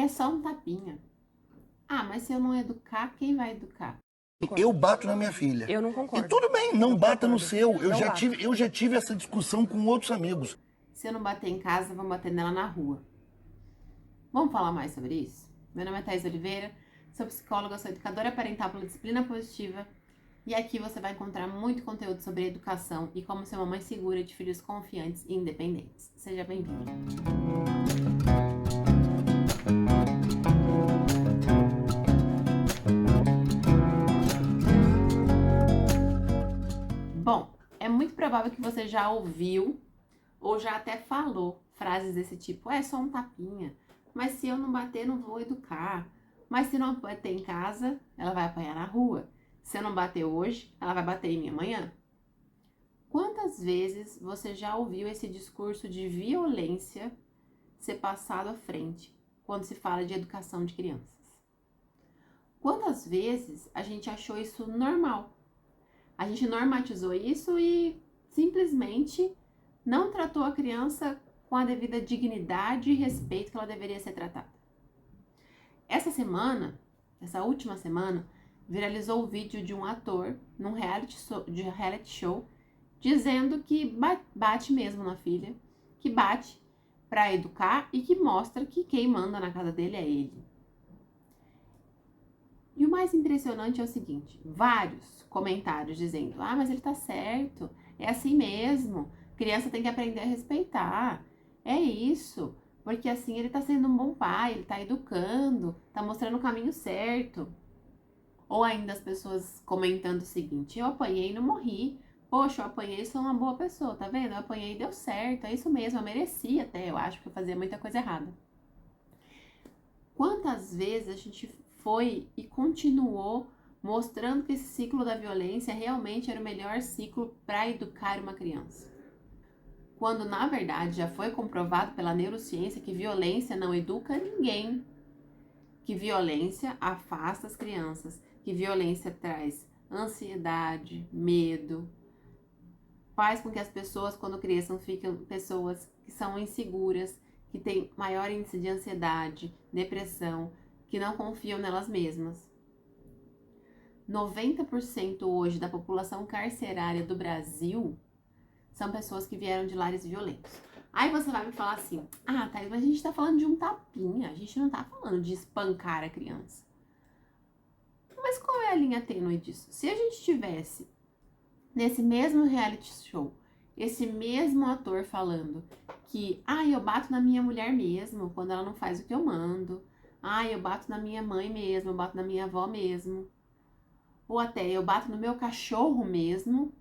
É só um tapinha. Ah, mas se eu não educar, quem vai educar? Eu bato na minha filha. Eu não concordo. E tudo bem, não bata no seu. Eu Não já bato. tive essa discussão com outros amigos. Se eu não bater em casa, vão bater nela na rua. Vamos falar mais sobre isso? Meu nome é Thaís Oliveira, sou psicóloga, sou educadora parental pela Disciplina Positiva e aqui você vai encontrar muito conteúdo sobre educação e como ser uma mãe segura de filhos confiantes e independentes. Seja bem-vindo! Bom, é muito provável que você já ouviu ou já até falou frases desse tipo: é só um tapinha, mas se eu não bater, não vou educar. Mas se não bater em casa, ela vai apanhar na rua. Se eu não bater hoje, ela vai bater em mim amanhã. Quantas vezes você já ouviu esse discurso de violência ser passado à frente quando se fala de educação de crianças? Quantas vezes a gente achou isso normal? A gente normatizou isso e simplesmente não tratou a criança com a devida dignidade e respeito que ela deveria ser tratada. Essa última semana, viralizou o vídeo de um ator num reality show dizendo que bate mesmo na filha, que bate para educar e que mostra que quem manda na casa dele é ele. E o mais impressionante é o seguinte: vários comentários dizendo: ah, mas ele tá certo, é assim mesmo, criança tem que aprender a respeitar, é isso, porque assim ele tá sendo um bom pai, ele tá educando, tá mostrando o caminho certo. Ou ainda as pessoas comentando o seguinte: eu apanhei e não morri, poxa, eu apanhei e sou uma boa pessoa, tá vendo? Eu apanhei e deu certo, é isso mesmo, eu mereci até, eu acho que eu fazia muita coisa errada. Quantas vezes a gente foi e continuou mostrando que esse ciclo da violência realmente era o melhor ciclo para educar uma criança? Quando, na verdade, já foi comprovado pela neurociência que violência não educa ninguém, que violência afasta as crianças, que violência traz ansiedade, medo, faz com que as pessoas, quando cresçam, fiquem pessoas que são inseguras, que têm maior índice de ansiedade, depressão, que não confiam nelas mesmas. 90% hoje da população carcerária do Brasil são pessoas que vieram de lares violentos. Aí você vai me falar assim: ah, Thaís, mas a gente tá falando de um tapinha, a gente não tá falando de espancar a criança. Mas qual é a linha tênue disso? Se a gente tivesse nesse mesmo reality show esse mesmo ator falando que, eu bato na minha mulher mesmo quando ela não faz o que eu mando, eu bato na minha mãe mesmo, eu bato na minha avó mesmo, ou até eu bato no meu cachorro mesmo,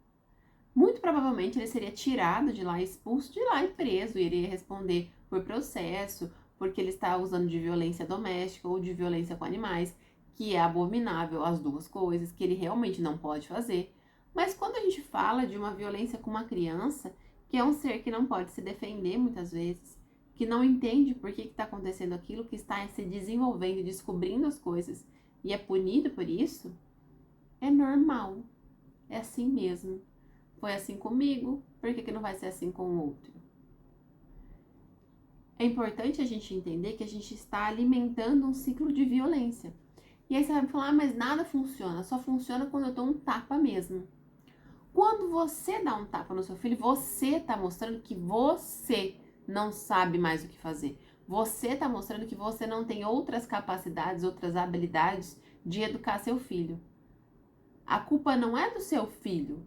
muito provavelmente ele seria tirado de lá, expulso de lá e preso, e iria responder por processo, porque ele está usando de violência doméstica ou de violência com animais, que é abominável, as duas coisas, que ele realmente não pode fazer. Mas quando a gente fala de uma violência com uma criança, que é um ser que não pode se defender muitas vezes, que não entende por que está acontecendo aquilo, que está se desenvolvendo e descobrindo as coisas, e é punido por isso, é normal, é assim mesmo. Foi assim comigo, por que não vai ser assim com o outro? É importante a gente entender que a gente está alimentando um ciclo de violência. E aí você vai me falar: mas nada funciona, só funciona quando eu dou um tapa mesmo. Quando você dá um tapa no seu filho, você está mostrando que você não sabe mais o que fazer. Você está mostrando que você não tem outras capacidades, outras habilidades de educar seu filho. A culpa não é do seu filho.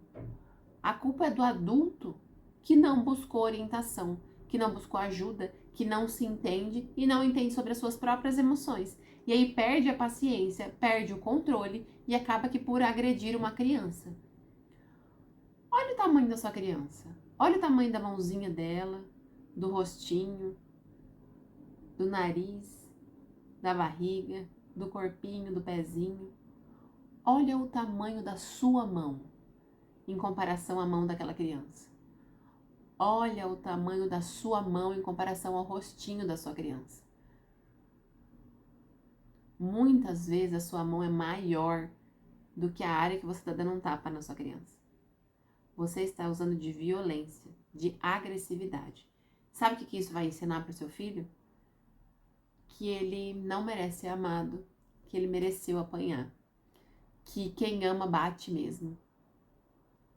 A culpa é do adulto que não buscou orientação, que não buscou ajuda, que não se entende e não entende sobre as suas próprias emoções. E aí perde a paciência, perde o controle e acaba que por agredir uma criança. Olha o tamanho da sua criança. Olha o tamanho da mãozinha dela, do rostinho, do nariz, da barriga, do corpinho, do pezinho. Olha o tamanho da sua mão em comparação à mão daquela criança. Olha o tamanho da sua mão em comparação ao rostinho da sua criança. Muitas vezes a sua mão é maior do que a área que você está dando um tapa na sua criança. Você está usando de violência, de agressividade. Sabe o que isso vai ensinar para o seu filho? que ele não merece ser amado, que ele mereceu apanhar, que quem ama bate mesmo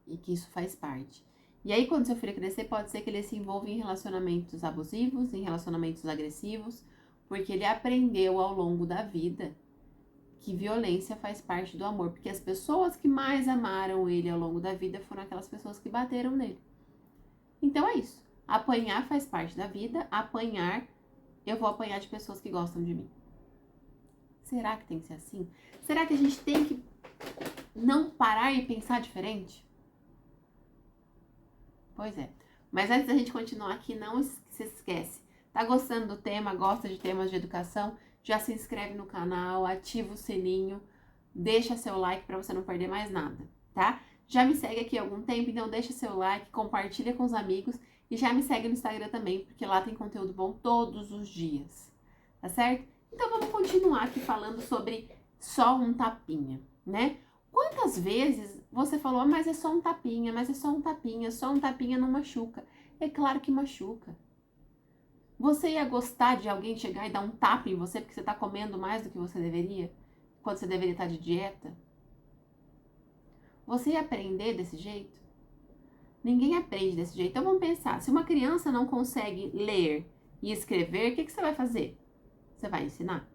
e que isso faz parte. E aí, quando seu filho crescer, pode ser que ele se envolva em relacionamentos abusivos, em relacionamentos agressivos, porque ele aprendeu ao longo da vida que violência faz parte do amor, porque as pessoas que mais amaram ele ao longo da vida foram aquelas pessoas que bateram nele. Então é isso. Apanhar faz parte da vida, eu vou apanhar de pessoas que gostam de mim. Será que tem que ser assim? Será que a gente tem que não parar e pensar diferente? Pois é. Mas antes da gente continuar aqui, não se esquece. Tá gostando do tema? Gosta de temas de educação? Já se inscreve no canal, ativa o sininho, deixa seu like para você não perder mais nada, tá? Já me segue aqui há algum tempo, então deixa seu like, compartilha com os amigos e já me segue no Instagram também, porque lá tem conteúdo bom todos os dias, tá certo? Então vamos continuar aqui falando sobre só um tapinha, né? Quantas vezes você falou, mas é só um tapinha, mas é só um tapinha não machuca. É claro que machuca. Você ia gostar de alguém chegar e dar um tapa em você porque você tá comendo mais do que você deveria? Quando você deveria estar de dieta? Você ia aprender desse jeito? Ninguém aprende desse jeito. Então vamos pensar, se uma criança não consegue ler e escrever, o que você vai fazer? Você vai ensinar?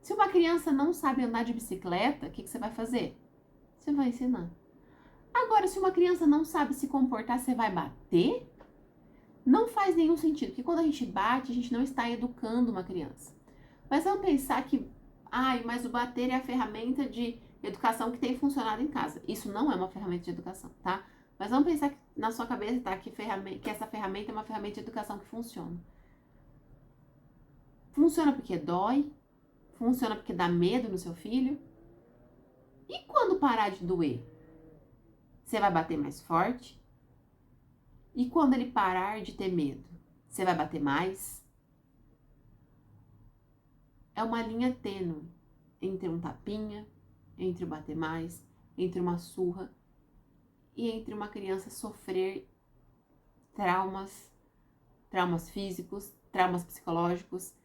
Se uma criança não sabe andar de bicicleta, o que você vai fazer? Você vai ensinar. Agora, se uma criança não sabe se comportar, você vai bater? Não faz nenhum sentido, porque quando a gente bate, a gente não está educando uma criança. Mas vamos pensar que, mas o bater é a ferramenta de educação que tem funcionado em casa. Isso não é uma ferramenta de educação, tá? Mas vamos pensar que na sua cabeça, tá, que essa ferramenta é uma ferramenta de educação que funciona. Funciona porque dói? Funciona porque dá medo no seu filho? E quando parar de doer? Você vai bater mais forte? E quando ele parar de ter medo, você vai bater mais? É uma linha tênue entre um tapinha, entre o bater mais, entre uma surra e entre uma criança sofrer traumas físicos, traumas psicológicos,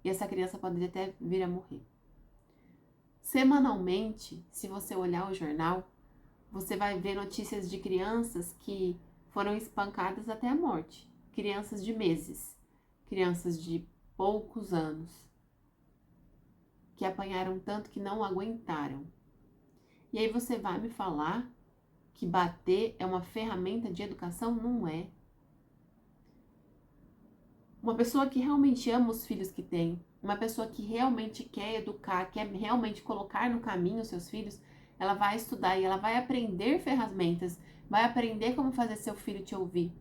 e essa criança pode até vir a morrer. Semanalmente, se você olhar o jornal, você vai ver notícias de crianças que foram espancadas até a morte. Crianças de meses, crianças de poucos anos, que apanharam tanto que não aguentaram. E aí você vai me falar que bater é uma ferramenta de educação? Não é. Uma pessoa que realmente ama os filhos que tem, uma pessoa que realmente quer educar, quer realmente colocar no caminho os seus filhos, ela vai estudar e ela vai aprender ferramentas, vai aprender como fazer seu filho te ouvir.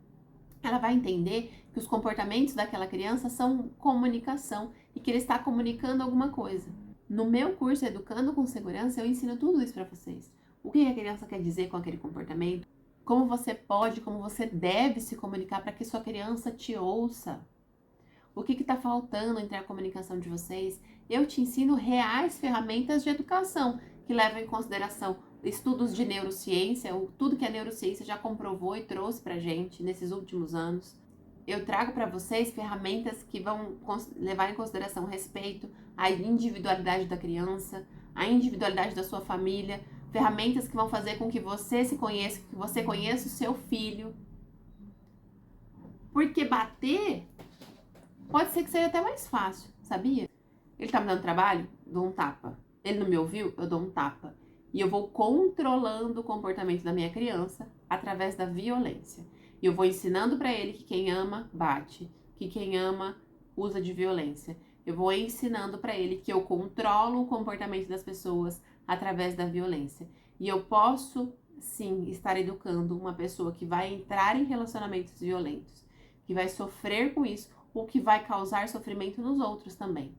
Ela vai entender que os comportamentos daquela criança são comunicação e que ele está comunicando alguma coisa. No meu curso Educando com Segurança, eu ensino tudo isso para vocês. O que a criança quer dizer com aquele comportamento, como você deve se comunicar para que sua criança te ouça. O que está faltando entre a comunicação de vocês? Eu te ensino reais ferramentas de educação que levam em consideração estudos de neurociência, tudo que a neurociência já comprovou e trouxe pra gente nesses últimos anos. Eu trago para vocês ferramentas que vão levar em consideração o respeito, a individualidade da criança, a individualidade da sua família, ferramentas que vão fazer com que você se conheça, que você conheça o seu filho. Porque bater pode ser que seja até mais fácil, sabia? Ele tá me dando trabalho? Dou um tapa. Ele não me ouviu? Eu dou um tapa. E eu vou controlando o comportamento da minha criança através da violência. E eu vou ensinando para ele que quem ama, bate. Que quem ama, usa de violência. Eu vou ensinando para ele que eu controlo o comportamento das pessoas através da violência. E eu posso, sim, estar educando uma pessoa que vai entrar em relacionamentos violentos, que vai sofrer com isso, ou que vai causar sofrimento nos outros também.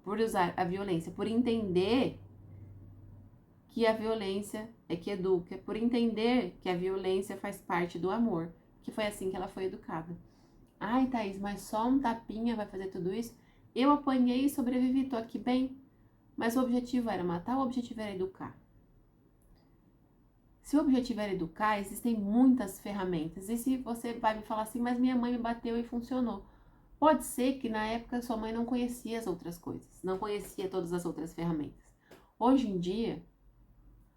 Por usar a violência, por entender que a violência é que educa, por entender que a violência faz parte do amor, que foi assim que ela foi educada. Ai, Thaís, mas só um tapinha vai fazer tudo isso? Eu apanhei e sobrevivi, tô aqui bem. Mas o objetivo era matar, o objetivo era educar. Se o objetivo era educar, existem muitas ferramentas. E se você vai me falar assim, mas minha mãe me bateu e funcionou. Pode ser que na época sua mãe não conhecia as outras coisas, não conhecia todas as outras ferramentas. Hoje em dia,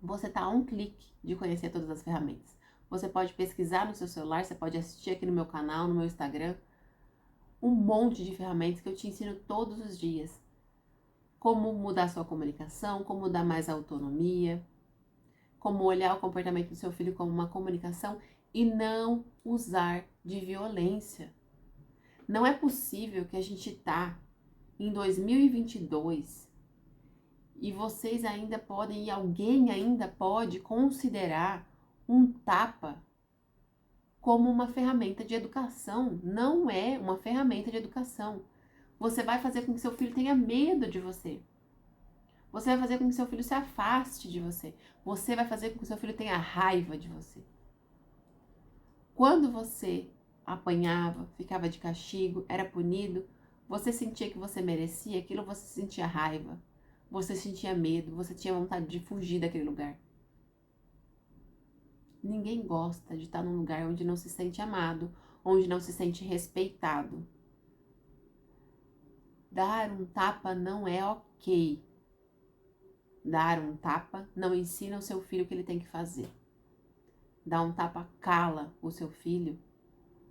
você está a um clique de conhecer todas as ferramentas. Você pode pesquisar no seu celular, você pode assistir aqui no meu canal, no meu Instagram, um monte de ferramentas que eu te ensino todos os dias. Como mudar sua comunicação, como dar mais autonomia, como olhar o comportamento do seu filho como uma comunicação e não usar de violência. Não é possível que a gente tá em 2022 e vocês ainda podem, e alguém ainda pode considerar um tapa como uma ferramenta de educação. Não é uma ferramenta de educação. Você vai fazer com que seu filho tenha medo de você. Você vai fazer com que seu filho se afaste de você. Você vai fazer com que seu filho tenha raiva de você. Quando você apanhava, ficava de castigo, era punido, você sentia que você merecia aquilo, você sentia raiva, você sentia medo, você tinha vontade de fugir daquele lugar. Ninguém gosta de estar num lugar onde não se sente amado, onde não se sente respeitado. Dar um tapa não é ok. Dar um tapa não ensina o seu filho o que ele tem que fazer. Dar um tapa cala o seu filho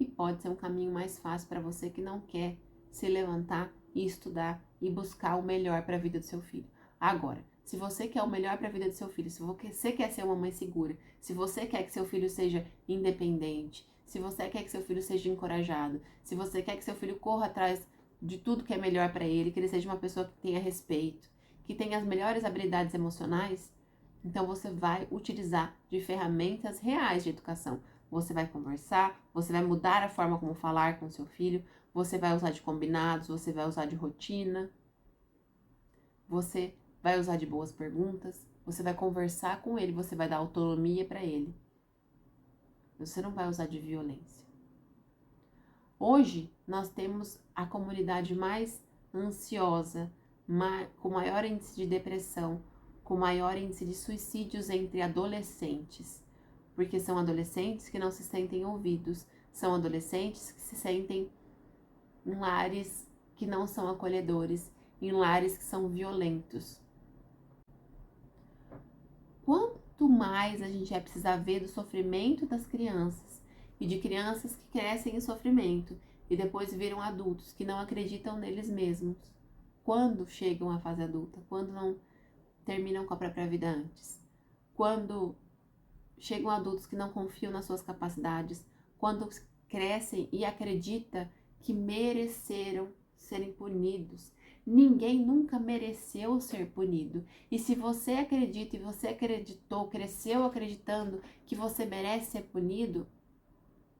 e pode ser um caminho mais fácil para você que não quer se levantar e estudar e buscar o melhor para a vida do seu filho. Agora, se você quer o melhor para a vida do seu filho, se você quer ser uma mãe segura, se você quer que seu filho seja independente, se você quer que seu filho seja encorajado, se você quer que seu filho corra atrás de tudo que é melhor para ele, que ele seja uma pessoa que tenha respeito, que tenha as melhores habilidades emocionais, então você vai utilizar de ferramentas reais de educação. Você vai conversar, você vai mudar a forma como falar com seu filho, você vai usar de combinados, você vai usar de rotina, você vai usar de boas perguntas, você vai conversar com ele, você vai dar autonomia para ele. Você não vai usar de violência. Hoje, nós temos a comunidade mais ansiosa, com maior índice de depressão, com maior índice de suicídios entre adolescentes. Porque são adolescentes que não se sentem ouvidos, são adolescentes que se sentem em lares que não são acolhedores, em lares que são violentos. Quanto mais a gente vai precisar ver do sofrimento das crianças e de crianças que crescem em sofrimento e depois viram adultos que não acreditam neles mesmos, quando chegam à fase adulta, quando não terminam com a própria vida antes, quando chegam adultos que não confiam nas suas capacidades, quando crescem e acreditam que mereceram serem punidos. Ninguém nunca mereceu ser punido. E se você acredita e você acreditou, cresceu acreditando que você merece ser punido,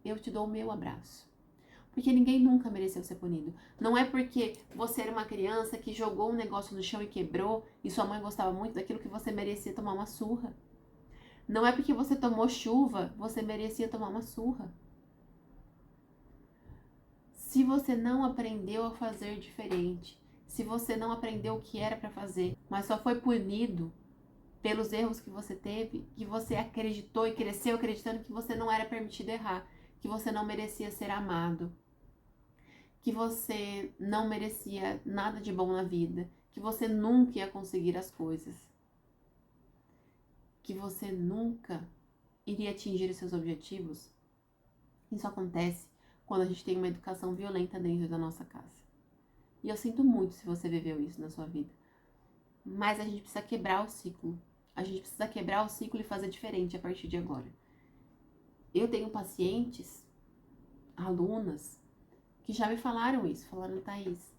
eu te dou o meu abraço. Porque ninguém nunca mereceu ser punido. Não é porque você era uma criança que jogou um negócio no chão e quebrou e sua mãe gostava muito daquilo que você merecia tomar uma surra. Não é porque você tomou chuva, você merecia tomar uma surra. Se você não aprendeu a fazer diferente, se você não aprendeu o que era para fazer, mas só foi punido pelos erros que você teve, que você acreditou e cresceu acreditando que você não era permitido errar, que você não merecia ser amado, que você não merecia nada de bom na vida, que você nunca ia conseguir as coisas, que você nunca iria atingir os seus objetivos. Isso acontece quando a gente tem uma educação violenta dentro da nossa casa. E eu sinto muito se você viveu isso na sua vida. Mas a gente precisa quebrar o ciclo. A gente precisa quebrar o ciclo e fazer diferente a partir de agora. Eu tenho pacientes, alunas, que já me falaram isso. Falaram, Thaís,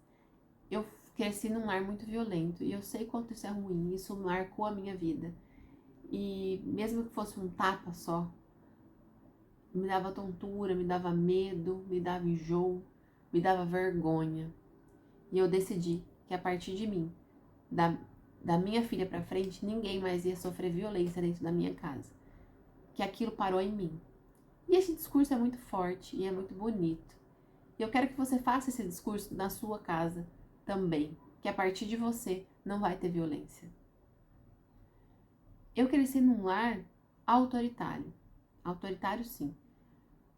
eu cresci num lar muito violento e eu sei quanto isso é ruim. Isso marcou a minha vida. E mesmo que fosse um tapa só, me dava tontura, me dava medo, me dava enjoo, me dava vergonha. E eu decidi que a partir de mim, da minha filha pra frente, ninguém mais ia sofrer violência dentro da minha casa. Que aquilo parou em mim. E esse discurso é muito forte e é muito bonito. E eu quero que você faça esse discurso na sua casa também. Que a partir de você não vai ter violência. Eu cresci num lar autoritário. Autoritário sim.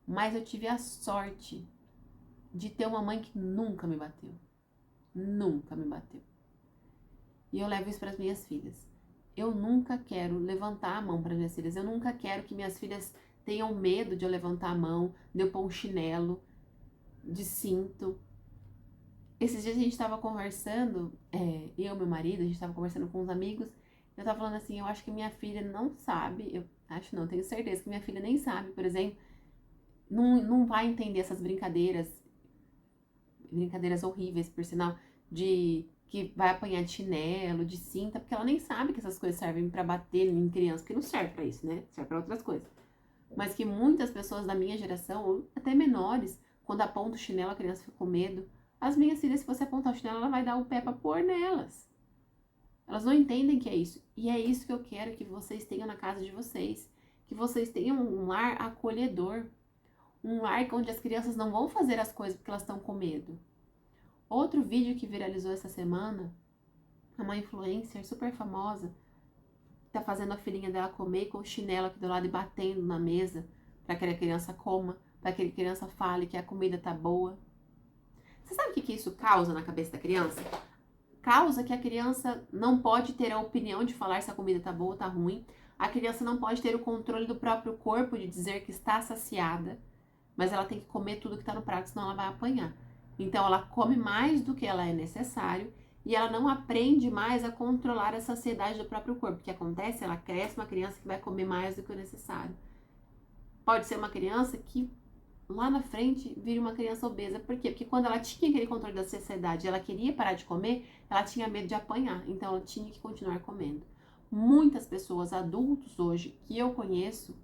Mas eu tive a sorte de ter uma mãe que nunca me bateu. Nunca me bateu. E eu levo isso para as minhas filhas. Eu nunca quero levantar a mão para minhas filhas. Eu nunca quero que minhas filhas tenham medo de eu levantar a mão, de eu pôr um chinelo, de cinto. Esses dias a gente estava conversando, eu e meu marido, a gente estava conversando com uns amigos. Eu tava falando assim, eu acho que minha filha não sabe, eu acho não, tenho certeza que minha filha nem sabe, por exemplo, não vai entender essas brincadeiras horríveis, por sinal, de que vai apanhar de chinelo, de cinta, porque ela nem sabe que essas coisas servem pra bater em criança, porque não serve pra isso, né? Serve pra outras coisas. Mas que muitas pessoas da minha geração, ou até menores, quando aponta o chinelo, a criança fica com medo. As minhas filhas, se você apontar o chinelo, ela vai dar o pé pra pôr nelas. Elas não entendem que é isso. E é isso que eu quero que vocês tenham na casa de vocês. Que vocês tenham um lar acolhedor. Um lar onde as crianças não vão fazer as coisas porque elas estão com medo. Outro vídeo que viralizou essa semana, uma influencer super famosa, tá fazendo a filhinha dela comer com o chinelo aqui do lado e batendo na mesa para que a criança coma, para que a criança fale que a comida tá boa. Você sabe o que isso causa na cabeça da criança? Causa que a criança não pode ter a opinião de falar se a comida tá boa ou tá ruim. A criança não pode ter o controle do próprio corpo de dizer que está saciada, mas ela tem que comer tudo que tá no prato, senão ela vai apanhar. Então ela come mais do que ela é necessário e ela não aprende mais a controlar a saciedade do próprio corpo. O que acontece? Ela cresce uma criança que vai comer mais do que o necessário. Pode ser uma criança que lá na frente vira uma criança obesa. Por quê? Porque quando ela tinha aquele controle da saciedade, ela queria parar de comer, ela tinha medo de apanhar, então ela tinha que continuar comendo. Muitas pessoas, adultos hoje, que eu conheço,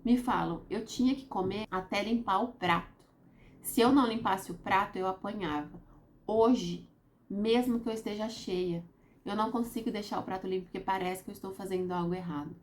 me falam, eu tinha que comer até limpar o prato. Se eu não limpasse o prato, eu apanhava. Hoje, mesmo que eu esteja cheia, eu não consigo deixar o prato limpo porque parece que eu estou fazendo algo errado.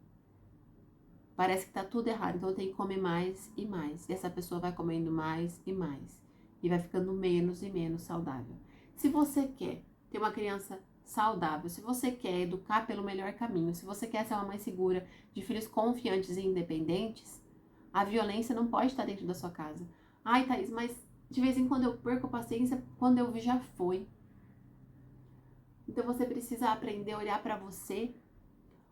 Parece que tá tudo errado, então eu tenho que comer mais e mais. E essa pessoa vai comendo mais e mais. E vai ficando menos e menos saudável. Se você quer ter uma criança saudável, se você quer educar pelo melhor caminho, se você quer ser uma mãe segura, de filhos confiantes e independentes, a violência não pode estar dentro da sua casa. Ai, Thaís, mas de vez em quando eu perco a paciência, quando eu vi já foi. Então você precisa aprender a olhar para você,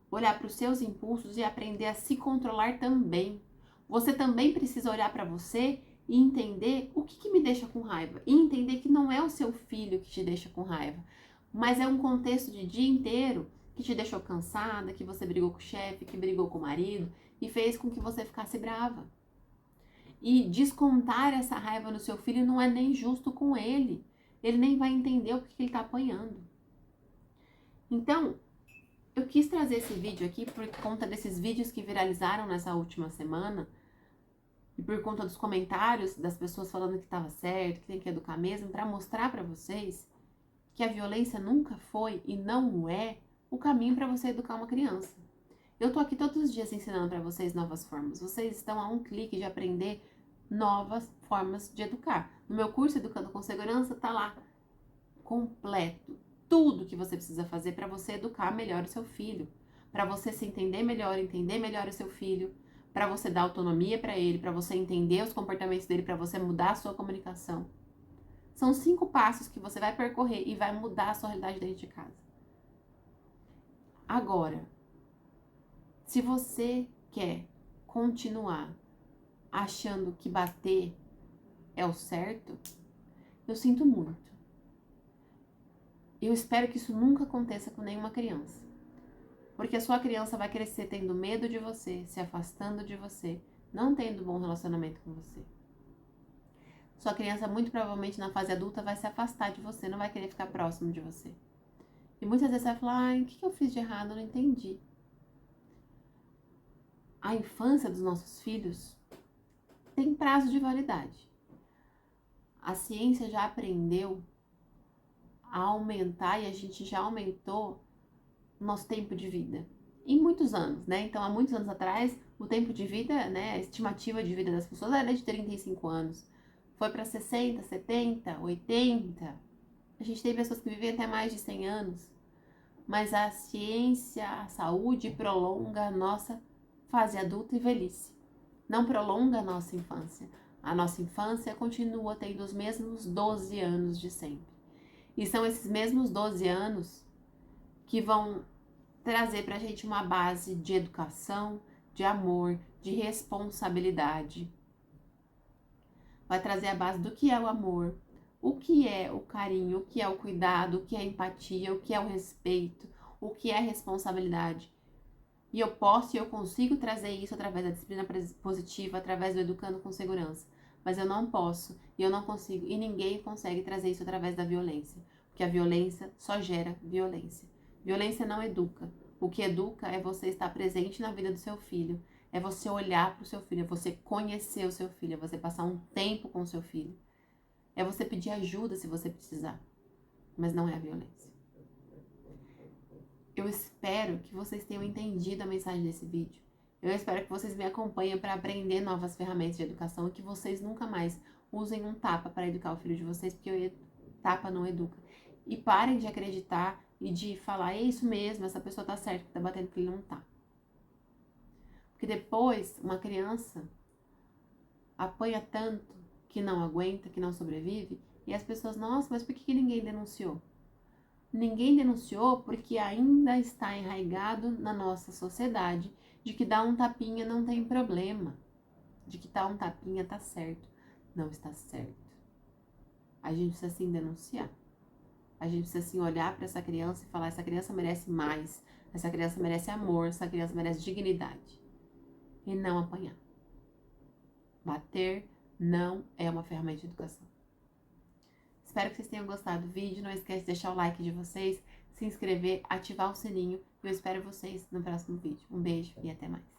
olhar para os seus impulsos e aprender a se controlar também. Você também precisa olhar para você e entender o que me deixa com raiva. E entender que não é o seu filho que te deixa com raiva, mas é um contexto de dia inteiro que te deixou cansada, que você brigou com o chefe, que brigou com o marido e fez com que você ficasse brava. E descontar essa raiva no seu filho não é nem justo com ele. Ele nem vai entender o que ele está apanhando. Então, eu quis trazer esse vídeo aqui por conta desses vídeos que viralizaram nessa última semana e por conta dos comentários das pessoas falando que estava certo, que tem que educar mesmo, para mostrar para vocês que a violência nunca foi e não é o caminho para você educar uma criança. Eu tô aqui todos os dias ensinando para vocês novas formas. Vocês estão a um clique de aprender novas formas de educar. No meu curso Educando com Segurança tá lá completo tudo que você precisa fazer para você educar melhor o seu filho, para você se entender melhor o seu filho, para você dar autonomia para ele, para você entender os comportamentos dele, para você mudar a sua comunicação. São 5 passos que você vai percorrer e vai mudar a sua realidade dentro de casa. Agora, se você quer continuar achando que bater é o certo, eu sinto muito. Eu espero que isso nunca aconteça com nenhuma criança. Porque a sua criança vai crescer tendo medo de você, se afastando de você, não tendo bom relacionamento com você. Sua criança, muito provavelmente, na fase adulta, vai se afastar de você, não vai querer ficar próximo de você. E muitas vezes você vai falar, ai, o que eu fiz de errado? Eu não entendi. A infância dos nossos filhos tem prazo de validade. A ciência já aprendeu a aumentar e a gente já aumentou o nosso tempo de vida. Em muitos anos, né? Então, há muitos anos atrás, o tempo de vida, né? A estimativa de vida das pessoas era de 35 anos. Foi para 60, 70, 80. A gente tem pessoas que vivem até mais de 100 anos. Mas a ciência, a saúde prolonga a nossa fase adulta e velhice. Não prolonga a nossa infância. a nossa infância continua tendo os mesmos 12 anos de sempre. E são esses mesmos 12 anos que vão trazer pra gente uma base de educação, de amor, de responsabilidade. Vai trazer a base do que é o amor, o que é o carinho, o que é o cuidado, o que é a empatia, o que é o respeito, o que é a responsabilidade. E eu posso e eu consigo trazer isso através da disciplina positiva, através do educando com segurança. Mas eu não posso, e eu não consigo, e ninguém consegue trazer isso através da violência. Porque a violência só gera violência. Violência não educa. O que educa é você estar presente na vida do seu filho. É você olhar para o seu filho, é você conhecer o seu filho, é você passar um tempo com o seu filho. É você pedir ajuda se você precisar. Mas não é a violência. Eu espero que vocês tenham entendido a mensagem desse vídeo. Eu espero que vocês me acompanhem para aprender novas ferramentas de educação e que vocês nunca mais usem um tapa para educar o filho de vocês, porque tapa não educa. E parem de acreditar e de falar, é isso mesmo, essa pessoa tá certa que tá batendo porque ele não tá. Porque depois, uma criança apanha tanto que não aguenta, que não sobrevive, e as pessoas, nossa, mas por que ninguém denunciou? Ninguém denunciou porque ainda está enraizado na nossa sociedade de que dar um tapinha não tem problema, de que dar um tapinha tá certo. Não está certo. A gente precisa sim denunciar. A gente precisa sim olhar para essa criança e falar, essa criança merece mais, essa criança merece amor, essa criança merece dignidade. E não apanhar. Bater não é uma ferramenta de educação. Espero que vocês tenham gostado do vídeo. Não esquece de deixar o like de vocês, se inscrever, ativar o sininho. Eu espero vocês no próximo vídeo. Um beijo e até mais.